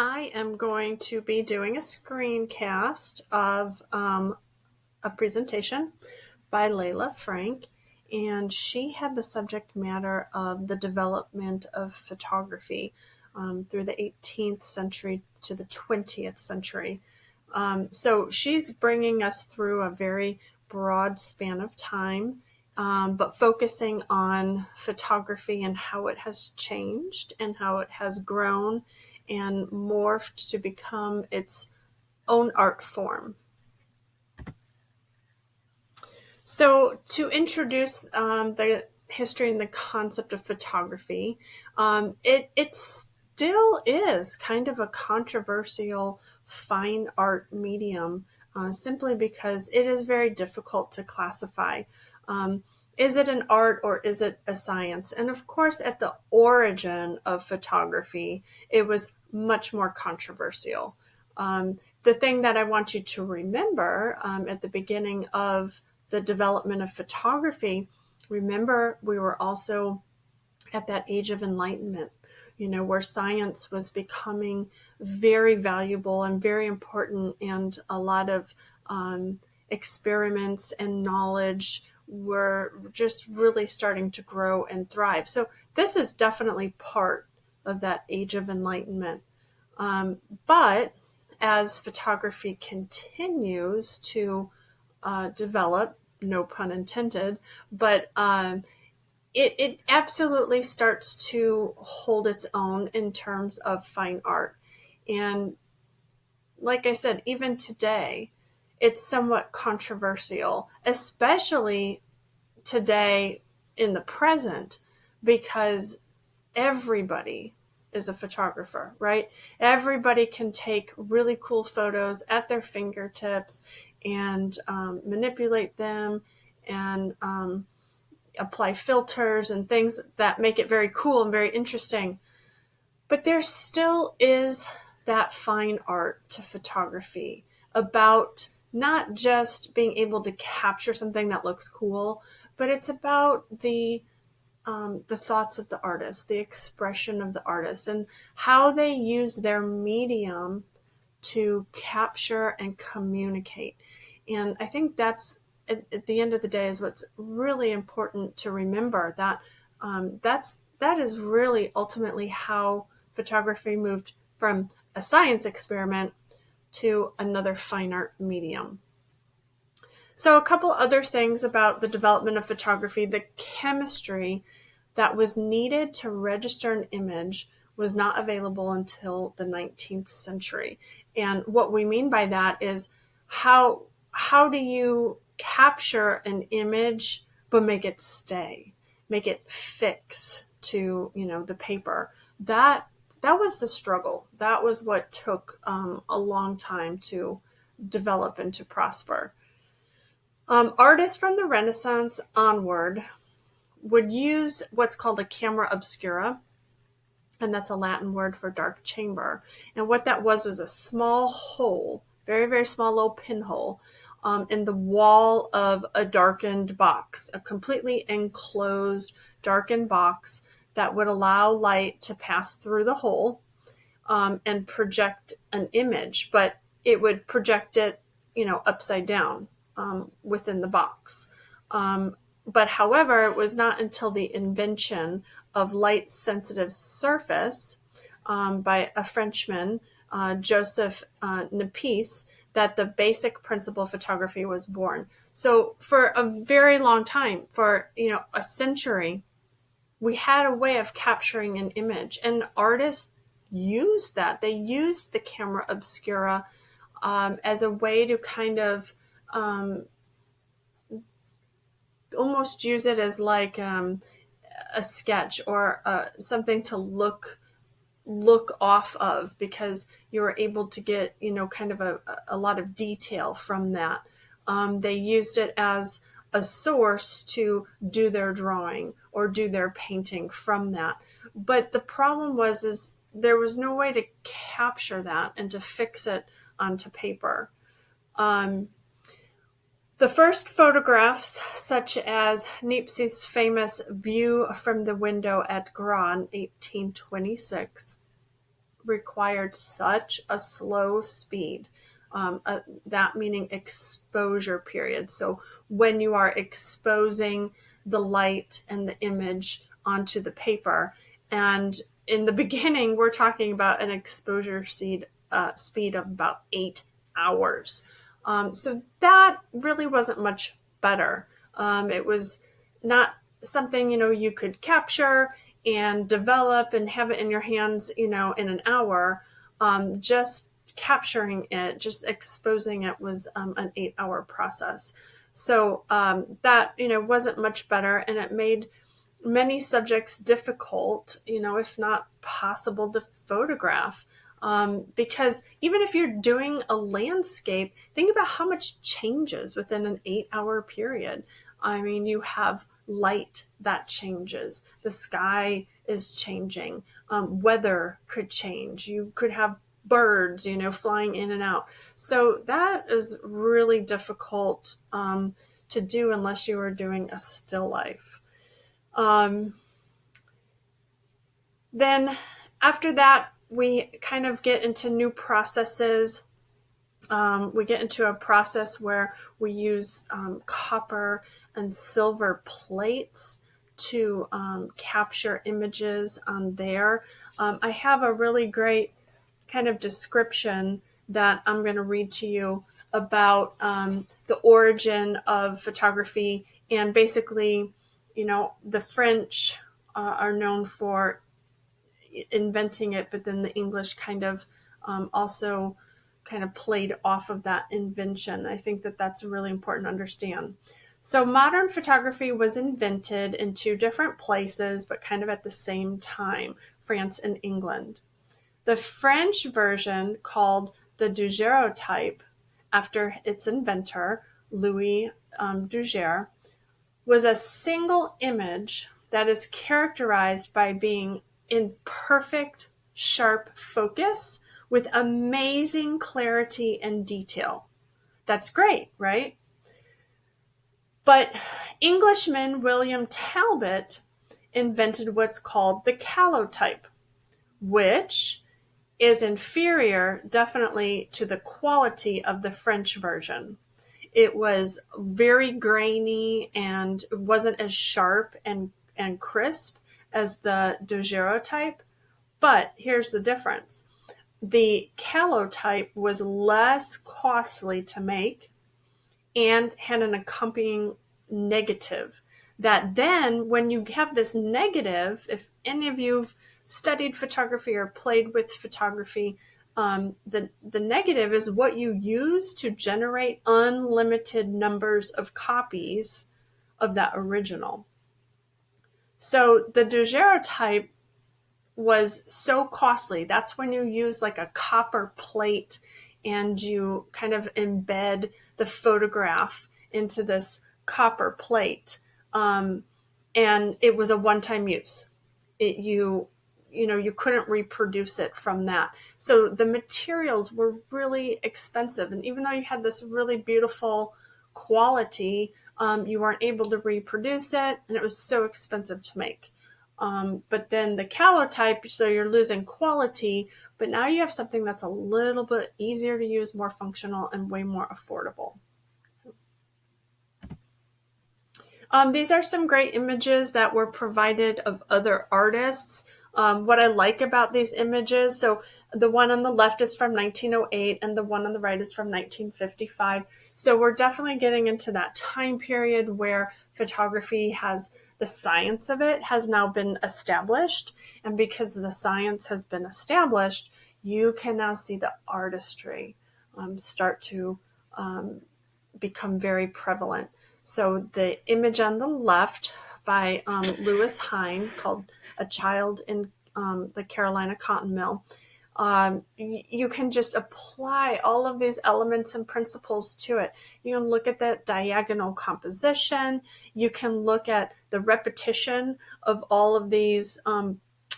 I am going to be doing a screencast of a presentation by Layla Frank, and she had the subject matter of the development of photography through the 18th century to the 20th century. So she's bringing us through a very broad span of time, but focusing on photography and how it has changed and how it has grown and morphed to become its own art form. So, to introduce the history and the concept of photography, it still is kind of a controversial fine art medium, simply because it is very difficult to classify. Is it an art or is it a science? And of course, at the origin of photography, it was much more controversial. The thing that I want you to remember at the beginning of the development of photography, remember we were also at that age of enlightenment, where science was becoming very valuable and very important, and a lot of experiments and knowledge were just really starting to grow and thrive. So this is definitely part of that age of enlightenment. But as photography continues to develop, no pun intended, but it absolutely starts to hold its own in terms of fine art. And like I said, even today, it's somewhat controversial, especially today in the present, because everybody is a photographer, right? Everybody can take really cool photos at their fingertips and manipulate them and apply filters and things that make it very cool and very interesting. But there still is that fine art to photography about not just being able to capture something that looks cool, but it's about the thoughts of the artist, the expression of the artist, and how they use their medium to capture and communicate. And I think that's at the end of the day is what's really important to remember, that that is really ultimately how photography moved from a science experiment to another fine art medium. So a couple other things about the development of photography: the chemistry that was needed to register an image was not available until the 19th century. And what we mean by that is how do you capture an image but make it stay, make it fix to the paper? That was the struggle. That was what took a long time to develop and to prosper. Artists from the Renaissance onward would use what's called a camera obscura, and that's a Latin word for dark chamber. And what that was a small hole, very, very small little pinhole, in the wall of a darkened box, a completely enclosed, darkened box that would allow light to pass through the hole and project an image, but it would project it, upside down within the box. But however, it was not until the invention of light-sensitive surface by a Frenchman, Joseph Niepce, that the basic principle of photography was born. So for a very long time, for a century, we had a way of capturing an image, and artists used that. They used the camera obscura as a way to kind of almost use it as like a sketch or something to look off of, because you were able to get kind of a lot of detail from that. They used it as a source to do their drawing or do their painting from that. But the problem is there was no way to capture that and to fix it onto paper. The first photographs, such as Niepce's famous view from the window at Gran, 1826, required such a slow speed. That meaning exposure period. So when you are exposing the light and the image onto the paper, and in the beginning, we're talking about an exposure speed of about 8 hours. So that really wasn't much better. It was not something, you could capture and develop and have it in your hands, in an hour. Just capturing it, just exposing it was an 8-hour process. So that, wasn't much better, and it made many subjects difficult, if not possible to photograph. Because even if you're doing a landscape, think about how much changes within an 8-hour period. I mean, you have light that changes, the sky is changing, weather could change, you could have birds, flying in and out. So that is really difficult to do unless you are doing a still life. Then after that, we kind of get into new processes. We get into a process where we use copper and silver plates to capture images on there. I have a really great kind of description that I'm going to read to you about the origin of photography. And basically, the French are known for inventing it, but then the English kind of also kind of played off of that invention. I think that that's really important to understand. So modern photography was invented in two different places, but kind of at the same time, France and England. The French version, called the Daguerreotype, after its inventor, Louis Daguerre, was a single image that is characterized by being in perfect, sharp focus with amazing clarity and detail. That's great, right? But Englishman William Talbot invented what's called the calotype, which is inferior, definitely, to the quality of the French version. It was very grainy and wasn't as sharp and crisp as the Daguerreotype. But here's the difference. The calotype was less costly to make and had an accompanying negative. That then, when you have this negative, if any of you've studied photography or played with photography, the negative is what you use to generate unlimited numbers of copies of that original. So the Daguerreotype was so costly. That's when you use like a copper plate and you kind of embed the photograph into this copper plate. And it was a one-time use. You couldn't reproduce it from that. So the materials were really expensive. And even though you had this really beautiful quality, you weren't able to reproduce it, and it was so expensive to make. But then the calotype, so you're losing quality, but now you have something that's a little bit easier to use, more functional, and way more affordable. These are some great images that were provided of other artists. What I like about these images, so the one on the left is from 1908 and the one on the right is from 1955. So we're definitely getting into that time period where photography the science of it has now been established. And because the science has been established, you can now see the artistry start to become very prevalent. So the image on the left by Lewis Hine, called A Child in the Carolina Cotton Mill, you can just apply all of these elements and principles to it. You can look at that diagonal composition. You can look at the repetition of all of these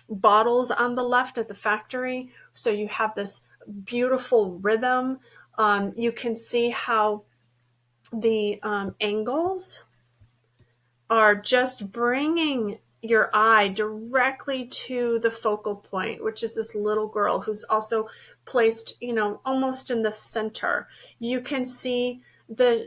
bottles on the left at the factory. So you have this beautiful rhythm. You can see how the angles are just bringing your eye directly to the focal point, which is this little girl who's also placed, almost in the center. You can see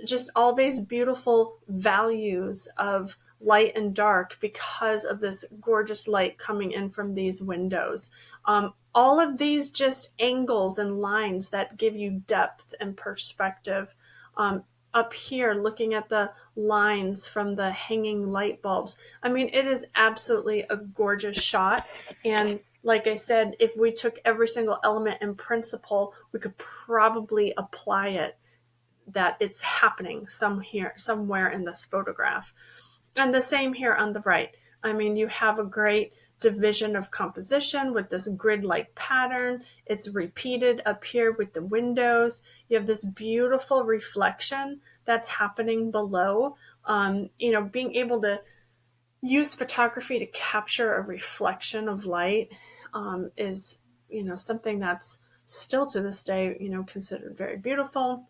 just all these beautiful values of light and dark because of this gorgeous light coming in from these windows. All of these just angles and lines that give you depth and perspective. Up here, looking at the lines from the hanging light bulbs. I mean, it is absolutely a gorgeous shot. And like I said, if we took every single element in principle, we could probably apply it, that it's happening somewhere in this photograph. And the same here on the right. I mean, you have a great division of composition with this grid-like pattern. It's repeated up here with the windows. You have this beautiful reflection that's happening below. Being able to use photography to capture a reflection of light is, something that's still to this day, considered very beautiful.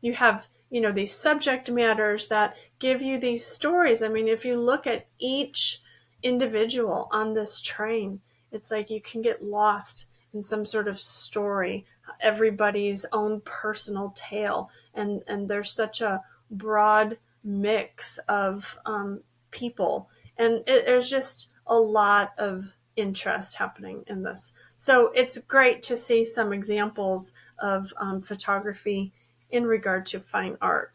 You have, these subject matters that give you these stories. I mean, if you look at each individual on this train, it's like you can get lost in some sort of story, everybody's own personal tale. And there's such a broad mix of people. And there's just a lot of interest happening in this. So it's great to see some examples of photography in regard to fine art.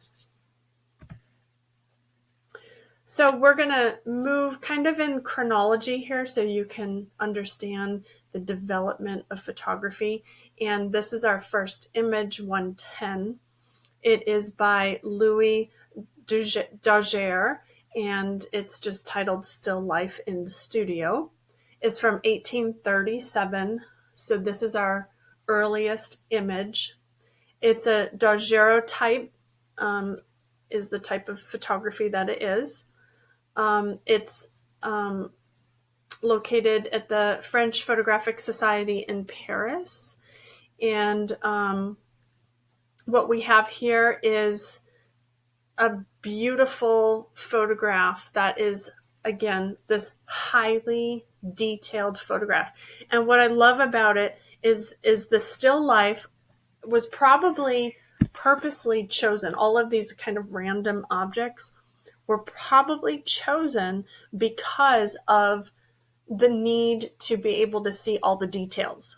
So we're going to move kind of in chronology here so you can understand the development of photography. And this is our first image, 110. It is by Louis Daguerre, and it's just titled Still Life in Studio. It's from 1837. So this is our earliest image. It's a Daguerreotype, is the type of photography that it is. It's located at the French Photographic Society in Paris. And what we have here is a beautiful photograph that is, again, this highly detailed photograph. And what I love about it is the still life was probably purposely chosen. All of these kind of random objects were probably chosen because of the need to be able to see all the details.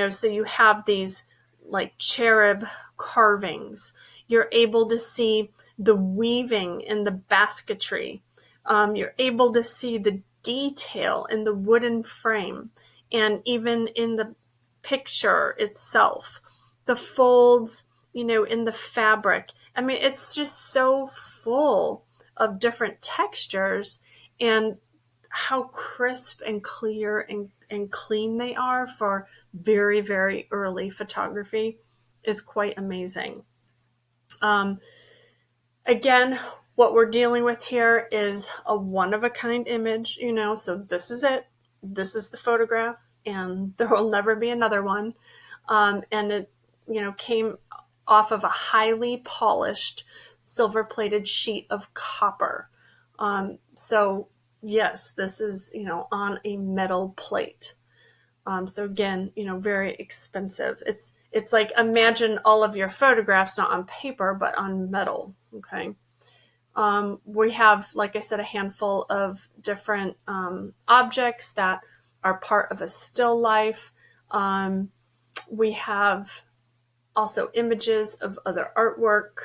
So you have these like cherub carvings. You're able to see the weaving in the basketry. You're able to see the detail in the wooden frame and even in the picture itself. The folds, in the fabric. I mean, it's just so full of different textures and how crisp and clear and clean they are for very, very early photography is quite amazing. Again, what we're dealing with here is a one-of-a-kind image, so this is it. This is the photograph, and there will never be another one. And it, came off of a highly polished silver-plated sheet of copper. So yes, this is, on a metal plate. So again, very expensive. It's like, imagine all of your photographs not on paper, but on metal. Okay. We have, like I said, a handful of different objects that are part of a still life. We have also images of other artwork.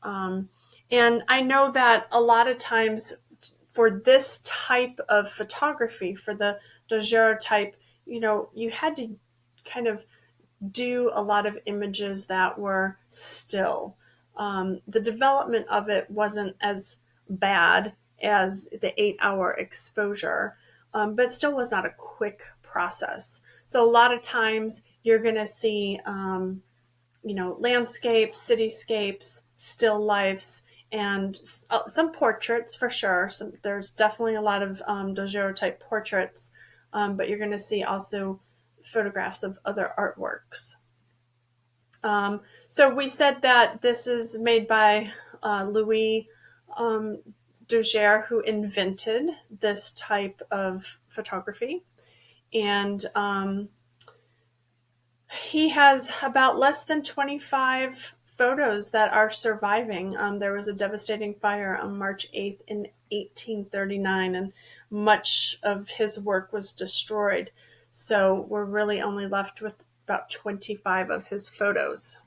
And I know that a lot of times for this type of photography, for the Daguerreotype, you had to kind of do a lot of images that were still. The development of it wasn't as bad as the 8-hour exposure, but still was not a quick process. So a lot of times you're going to see, landscapes, cityscapes, still lifes, and some portraits for sure. There's definitely a lot of Daguerreotype portraits, but you're going to see also photographs of other artworks. So we said that this is made by Louis Daguerre who invented this type of photography. And he has about less than 25 photos that are surviving. There was a devastating fire on March 8th in 1839, and much of his work was destroyed. So we're really only left with about 25 of his photos.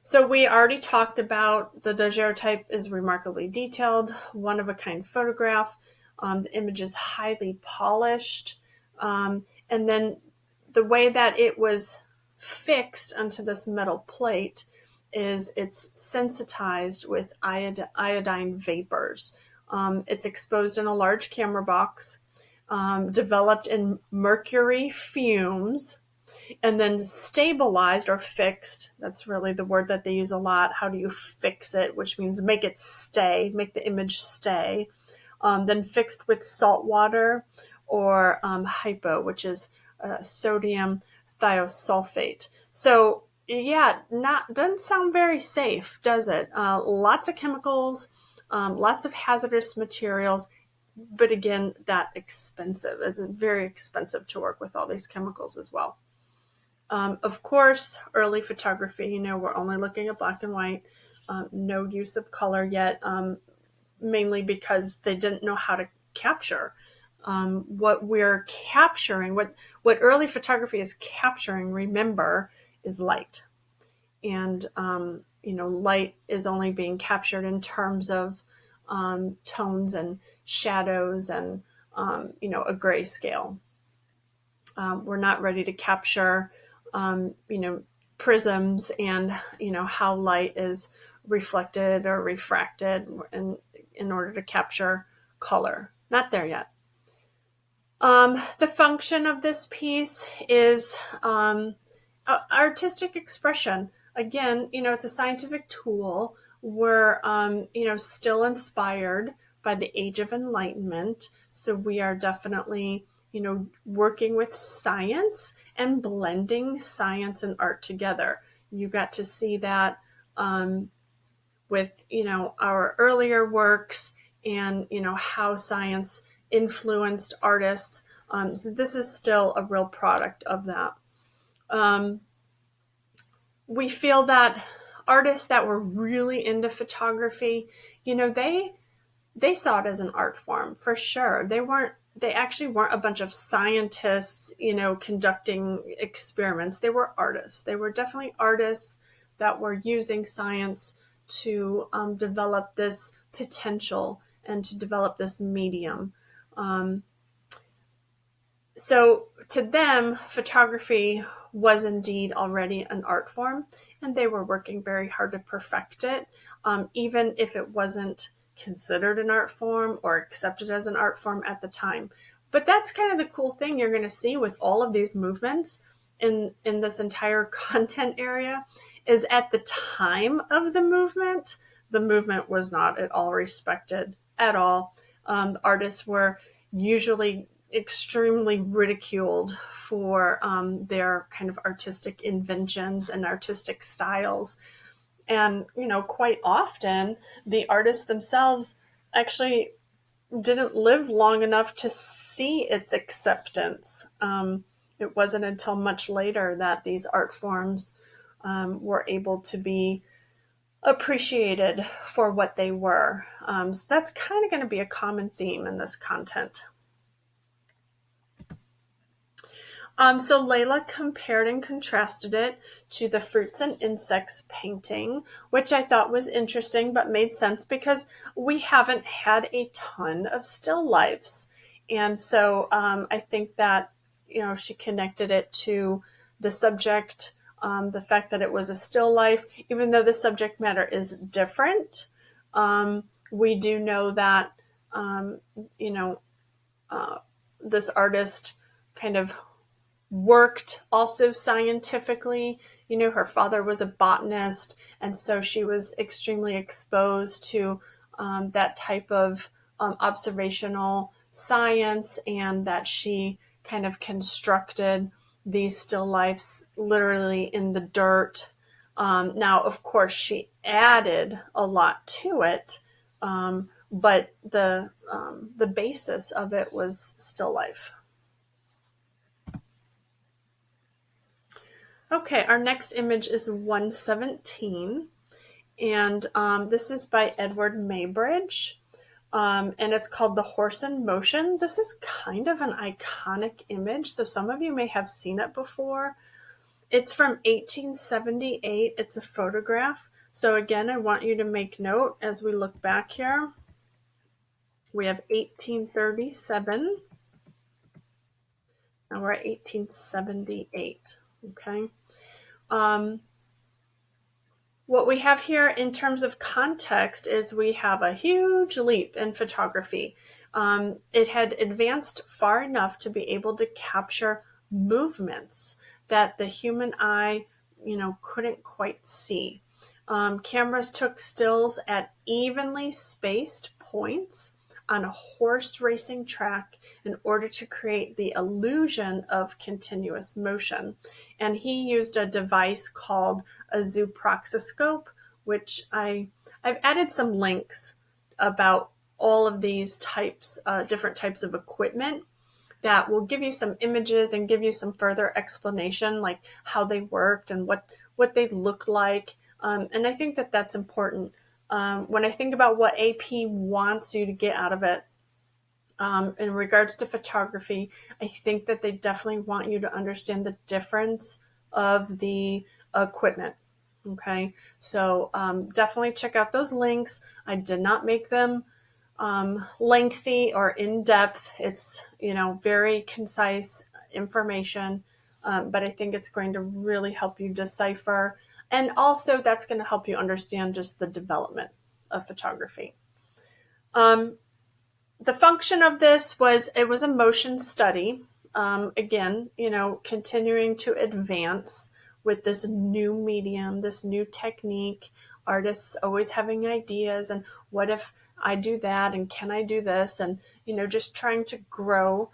So we already talked about the daguerreotype is remarkably detailed, one-of-a-kind photograph. The image is highly polished. And then the way that it was fixed onto this metal plate is it's sensitized with iodine vapors. It's exposed in a large camera box, developed in mercury fumes, and then stabilized or fixed. That's really the word that they use a lot. How do you fix it? Which means make it stay, make the image stay. Then fixed with salt water or hypo, which is sodium thiosulfate. So yeah, doesn't sound very safe, does it? Lots of chemicals, lots of hazardous materials, but again, that expensive. It's very expensive to work with all these chemicals as well. Of course, early photography, we're only looking at black and white, no use of color yet, mainly because they didn't know how to capture. What we're capturing, what early photography is capturing, remember, is light. And, light is only being captured in terms of tones and shadows and, a grayscale. We're not ready to capture prisms and, how light is reflected or refracted in order to capture color. Not there yet. The function of this piece is artistic expression. Again, it's a scientific tool. We're, still inspired by the Age of Enlightenment. So we are definitely working with science and blending science and art together. You got to see that with, our earlier works and, how science influenced artists. So this is still a real product of that. We feel that artists that were really into photography, they saw it as an art form for sure. They actually weren't a bunch of scientists, conducting experiments. They were artists. They were definitely artists that were using science to develop this potential and to develop this medium. So to them, photography was indeed already an art form, and they were working very hard to perfect it, even if it wasn't considered an art form or accepted as an art form at the time. But that's kind of the cool thing you're going to see with all of these movements in this entire content area is at the time of the movement was not at all respected at all. Artists were usually extremely ridiculed for their kind of artistic inventions and artistic styles. And, quite often the artists themselves actually didn't live long enough to see its acceptance. It wasn't until much later that these art forms were able to be appreciated for what they were. So that's kind of going to be a common theme in this content. So Layla compared and contrasted it to the fruits and insects painting, which I thought was interesting but made sense because we haven't had a ton of still lifes. And so I think that, she connected it to the subject, the fact that it was a still life, even though the subject matter is different. We do know that, this artist kind of worked also scientifically. Her father was a botanist, and so she was extremely exposed to that type of observational science, and that she kind of constructed these still lifes literally in the dirt Now, of course, she added a lot to it, but the basis of it was still life. Okay, our next image is 117, and this is by Edward Maybridge, and it's called The Horse in Motion. This is kind of an iconic image, so some of you may have seen it before. It's from 1878. It's a photograph. So again, I want you to make note as we look back here. We have 1837. Now we're at 1878. Okay. What we have here in terms of context is we have a huge leap in photography. It had advanced far enough to be able to capture movements that the human eye, couldn't quite see. Cameras took stills at evenly spaced points on a horse racing track in order to create the illusion of continuous motion. And he used a device called a zooproxiscope, which I've added some links about all of these different types of equipment that will give you some images and give you some further explanation, like how they worked and what they look like. And I think that that's important. When I think about what AP wants you to get out of it, in regards to photography, I think that they definitely want you to understand the difference of the equipment. Okay, so definitely check out those links. I did not make them lengthy or in-depth. It's, very concise information, but I think it's going to really help you decipher. And also that's going to help you understand just the development of photography. The function of this was, it was a motion study. Again, continuing to advance with this new medium, this new technique, artists always having ideas and what if I do that and can I do this, and just trying to grow.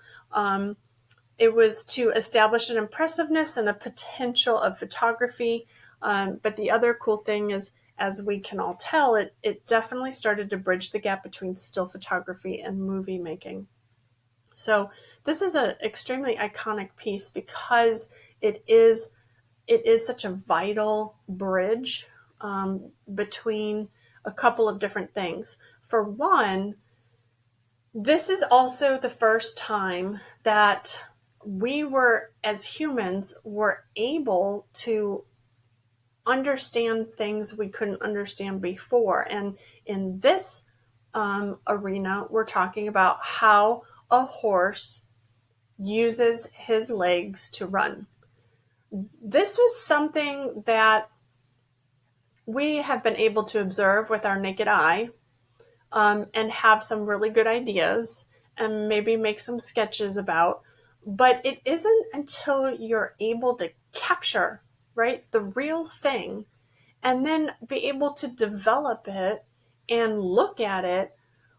It was to establish an impressiveness and a potential of photography. But the other cool thing is, as we can all tell, it definitely started to bridge the gap between still photography and movie making. So this is an extremely iconic piece because it is such a vital bridge between a couple of different things. For one, this is also the first time that we were, as humans, were able to understand things we couldn't understand before. And in this arena, we're talking about how a horse uses his legs to run. This was something that we have been able to observe with our naked eye, and have some really good ideas and maybe make some sketches about. But it isn't until you're able to capture, right, the real thing, and then be able to develop it and look at it,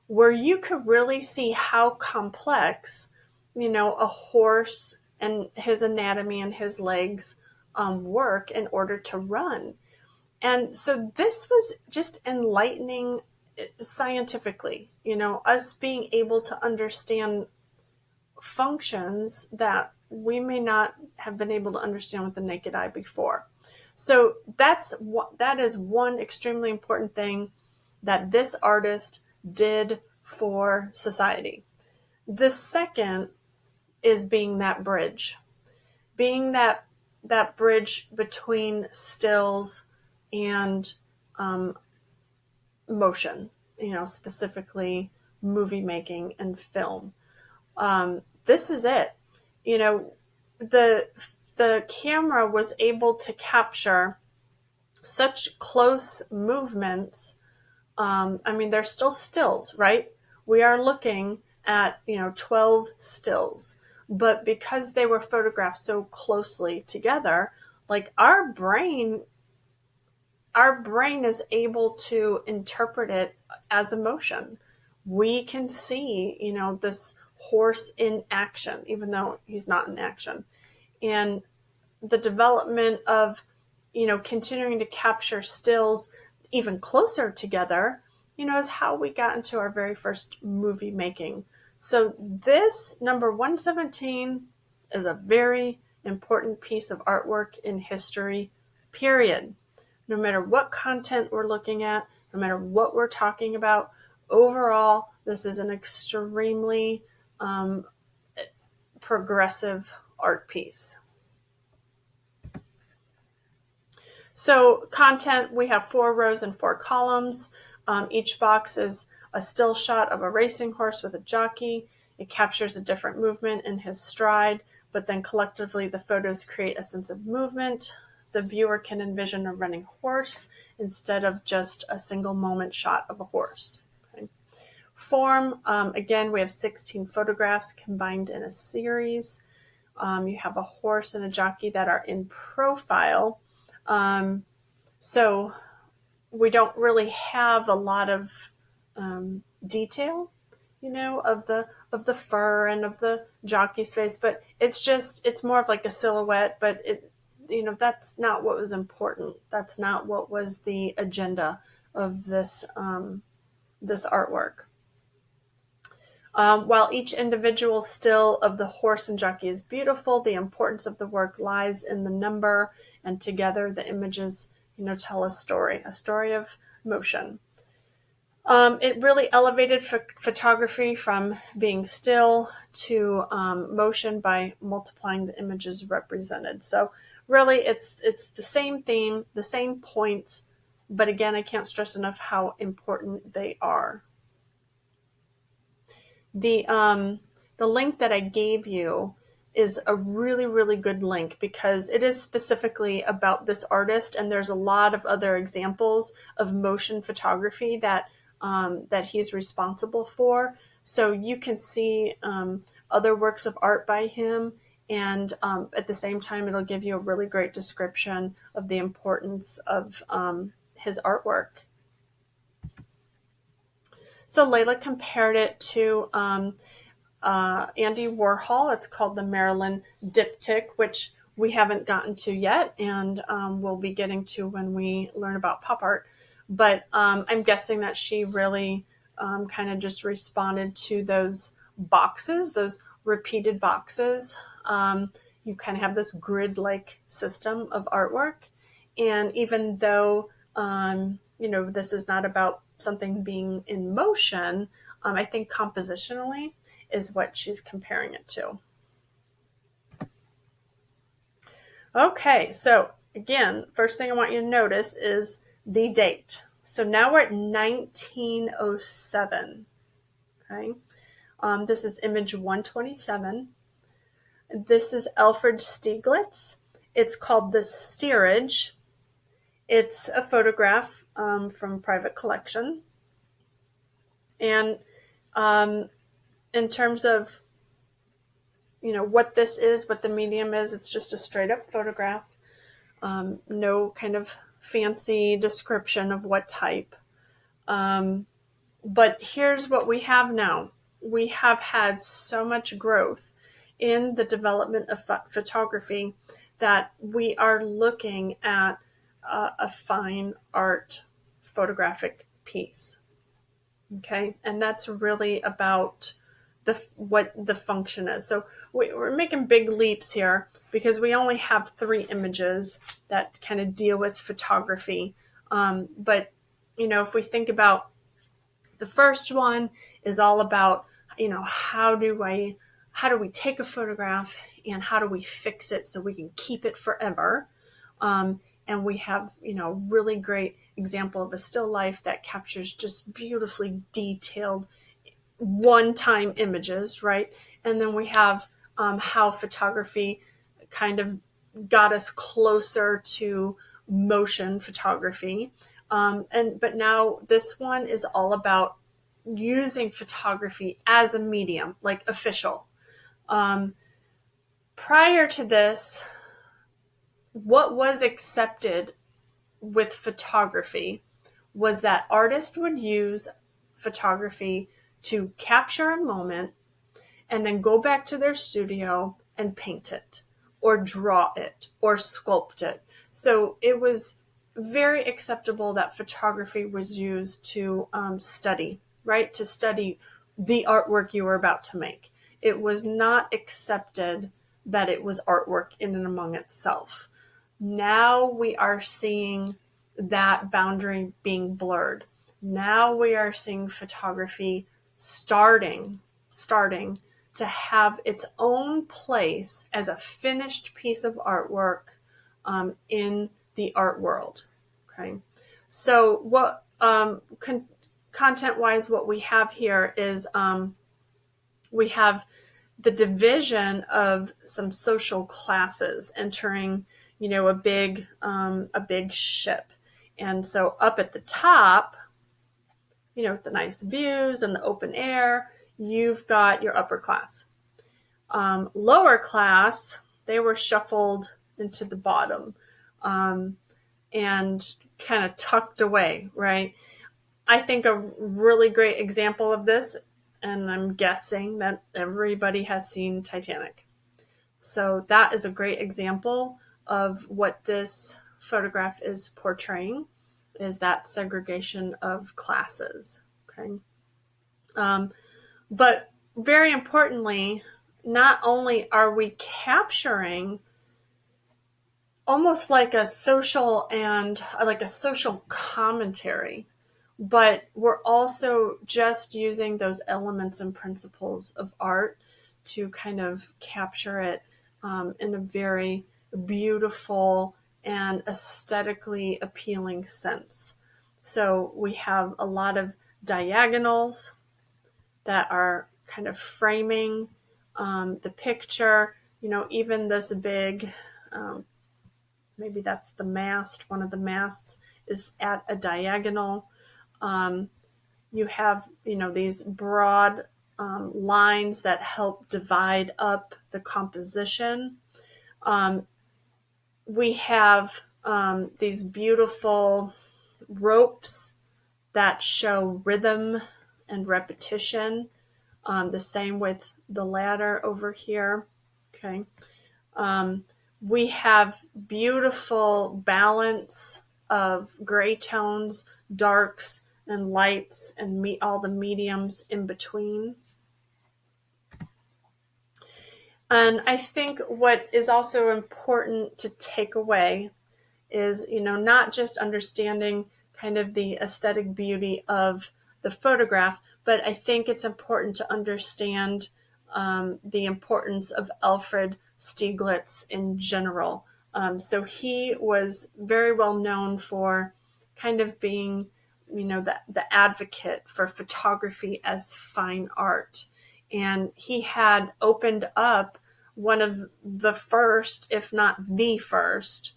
where you could really see how complex, a horse and his anatomy and his legs work in order to run. And so this was just enlightening scientifically, us being able to understand functions that we may not have been able to understand with the naked eye before. So that is one extremely important thing that this artist did for society. The second is being that bridge bridge between stills and motion, specifically movie making and film. This is it. The camera was able to capture such close movements. They're still stills, right? We are looking at, 12 stills, but because they were photographed so closely together, like our brain is able to interpret it as emotion. We can see, this horse in action, even though he's not in action. And the development of continuing to capture stills even closer together, is how we got into our very first movie making. So this number 117 is a very important piece of artwork in history, period. No matter what content we're looking at, no matter what we're talking about, overall, this is an extremely progressive art piece. So content, we have 4 rows and 4 columns. Each box is a still shot of a racing horse with a jockey. It captures a different movement in his stride, but then collectively the photos create a sense of movement. The viewer can envision a running horse instead of just a single moment shot of a horse. Okay. Form, again, we have 16 photographs combined in a series. You have a horse and a jockey that are in profile. So we don't really have a lot of detail, of the fur and of the jockey's face, but it's more of like a silhouette, but that's not what was important. That's not what was the agenda of this artwork. While each individual still of the horse and jockey is beautiful, the importance of the work lies in the number, and together the images, tell a story of motion. It really elevated photography from being still to motion by multiplying the images represented. So really, it's the same theme, the same points, but again, I can't stress enough how important they are. The link that I gave you is a really, really good link because it is specifically about this artist, and there's a lot of other examples of motion photography that he's responsible for. So you can see other works of art by him, and at the same time, it'll give you a really great description of the importance of his artwork. So Layla compared it to Andy Warhol. It's called the Maryland diptych, which we haven't gotten to yet, and we'll be getting to when we learn about pop art. But I'm guessing that she really kind of just responded to those boxes, those repeated boxes. You kind of have this grid-like system of artwork. And even though, this is not about something being in motion, I think compositionally is what she's comparing it to. Okay, so again, first thing I want you to notice is the date. So now we're at 1907. Okay, this is image 127. This is Alfred Stieglitz. It's called the Steerage. It's a photograph from private collection. And in terms of, what this is, what the medium is, it's just a straight up photograph. No kind of fancy description of what type. But here's what we have now. We have had so much growth in the development of photography that we are looking at a fine art photographic piece. Okay, and that's really about what the function is. So we're making big leaps here because we only have 3 images that kind of deal with photography. But if we think about the first one is all about, how do we take a photograph and how do we fix it so we can keep it forever? And we have, really great example of a still life that captures just beautifully detailed one-time images, right? And then we have how photography kind of got us closer to motion photography. But now this one is all about using photography as a medium, like official. Prior to this, what was accepted with photography was that artists would use photography to capture a moment and then go back to their studio and paint it or draw it or sculpt it. So it was very acceptable that photography was used to study, right? To study the artwork you were about to make. It was not accepted that it was artwork in and among itself. Now we are seeing that boundary being blurred. Now we are seeing photography starting to have its own place as a finished piece of artwork in the art world. Okay, so what content-wise, what we have here is we have the division of some social classes entering, a big ship, and so up at the top, with the nice views and the open air, you've got your upper class. Lower class, they were shuffled into the bottom and kind of tucked away, right? I think a really great example of this, and I'm guessing that everybody has seen Titanic. So that is a great example of what this photograph is portraying, is that segregation of classes. Okay. But very importantly, not only are we capturing almost like a social commentary, but we're also just using those elements and principles of art to kind of capture it in a very beautiful and aesthetically appealing sense. So we have a lot of diagonals that are kind of framing the picture. Even this big, maybe that's the mast, one of the masts is at a diagonal. You have, these broad lines that help divide up the composition. We have these beautiful ropes that show rhythm and repetition. The same with the ladder over here. Okay. We have beautiful balance of gray tones, darks, and lights, and meet all the mediums in between. And I think what is also important to take away is, not just understanding kind of the aesthetic beauty of the photograph, but I think it's important to understand the importance of Alfred Stieglitz in general. So he was very well known for kind of being, the advocate for photography as fine art. And he had opened up one of the first, if not the first,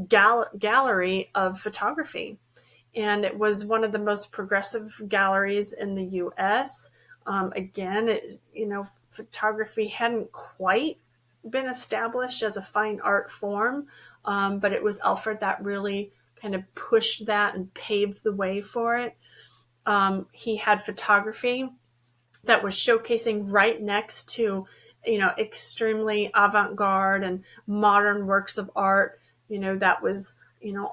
gallery of photography. And it was one of the most progressive galleries in the US. Again, photography hadn't quite been established as a fine art form, but it was Alfred that really kind of pushed that and paved the way for it. He had photography that was showcasing right next to, extremely avant-garde and modern works of art, that was,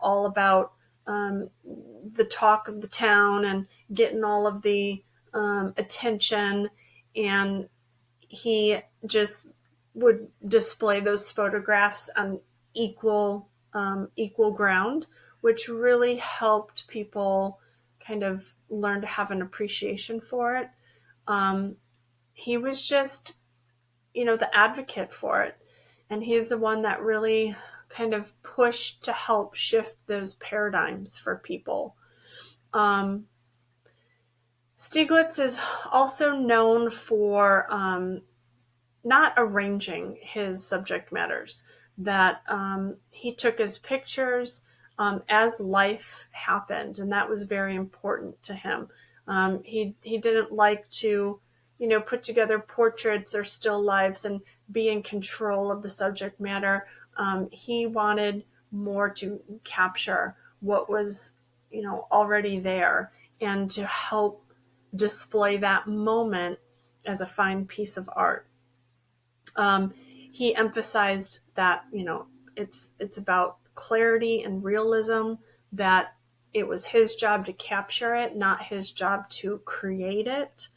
all about the talk of the town and getting all of the attention. And he just would display those photographs on equal ground, which really helped people kind of learn to have an appreciation for it. He was just, the advocate for it. And he's the one that really kind of pushed to help shift those paradigms for people. Stieglitz is also known for not arranging his subject matters, that he took his pictures as life happened, and that was very important to him. He didn't like to, put together portraits or still lifes and be in control of the subject matter. He wanted more to capture what was, already there, and to help display that moment as a fine piece of art. He emphasized that, it's about clarity and realism, that it was his job to capture it, not his job to create it.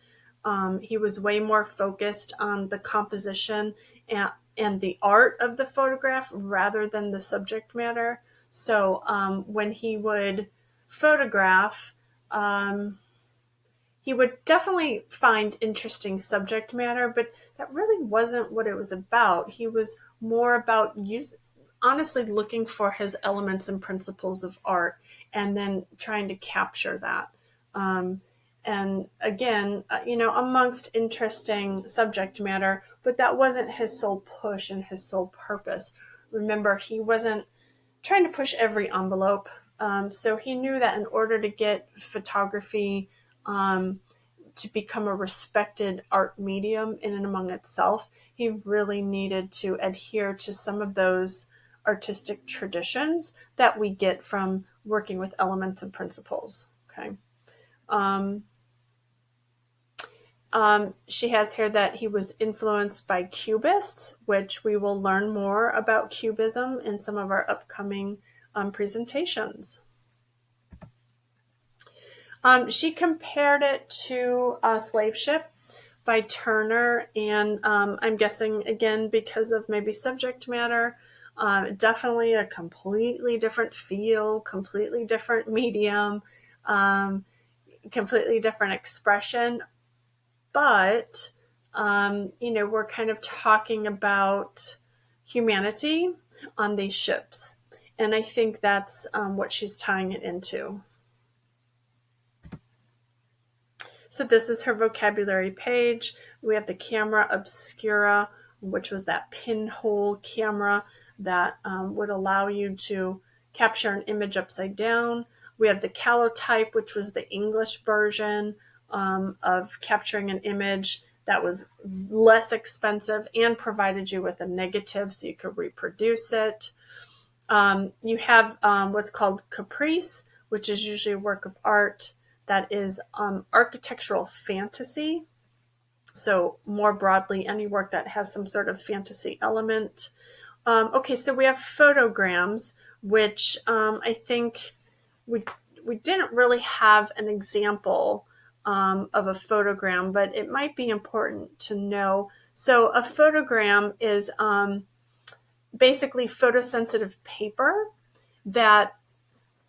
He was way more focused on the composition and the art of the photograph rather than the subject matter. So when he would photograph, he would definitely find interesting subject matter, but that really wasn't what it was about. He was more about honestly looking for his elements and principles of art and then trying to capture that. And again, amongst interesting subject matter, but that wasn't his sole push and his sole purpose. Remember, he wasn't trying to push every envelope. So he knew that in order to get photography to become a respected art medium in and among itself, he really needed to adhere to some of those artistic traditions that we get from working with elements and principles. Okay. She has here that he was influenced by Cubists, which we will learn more about Cubism in some of our upcoming presentations. She compared it to a Slave Ship by Turner, and I'm guessing, again, because of maybe subject matter, definitely a completely different feel, completely different medium, completely different expression. But, we're kind of talking about humanity on these ships. And I think that's what she's tying it into. So this is her vocabulary page. We have the camera obscura, which was that pinhole camera that would allow you to capture an image upside down. We have the calotype, which was the English version of capturing an image that was less expensive and provided you with a negative so you could reproduce it. You have what's called caprice, which is usually a work of art that is architectural fantasy. So more broadly, any work that has some sort of fantasy element. Okay, so we have photograms, which I think we didn't really have an example of a photogram, but it might be important to know. So a photogram is basically photosensitive paper that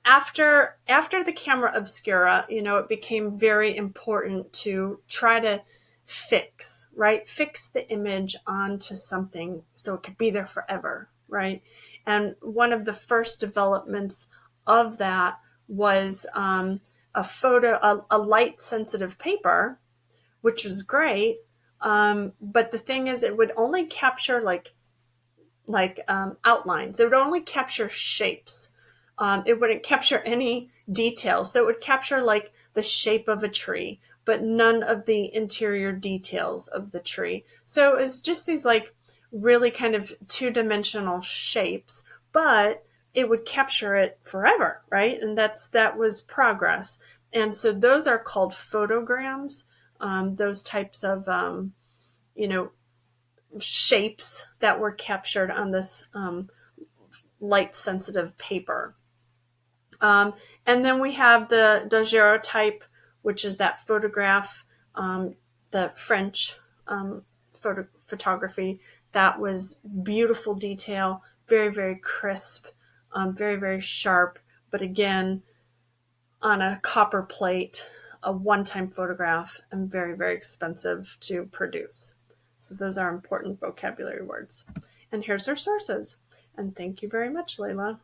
after the camera obscura, it became very important to try to fix the image onto something so it could be there forever, right? And one of the first developments of that was a light sensitive paper, which was great. But the thing is, it would only capture like outlines. It would only capture shapes. It wouldn't capture any details. So it would capture like the shape of a tree, but none of the interior details of the tree. So it's just these like really kind of two-dimensional shapes, but it would capture it forever, right? And that was progress. And so those are called photograms, those types of, shapes that were captured on this light sensitive paper. And then we have the Daguerreotype, which is that photograph, the French photography that was beautiful detail, very, very crisp, very, very sharp, but again, on a copper plate, a one-time photograph, and very, very expensive to produce. So those are important vocabulary words. And here's our sources. And thank you very much, Layla.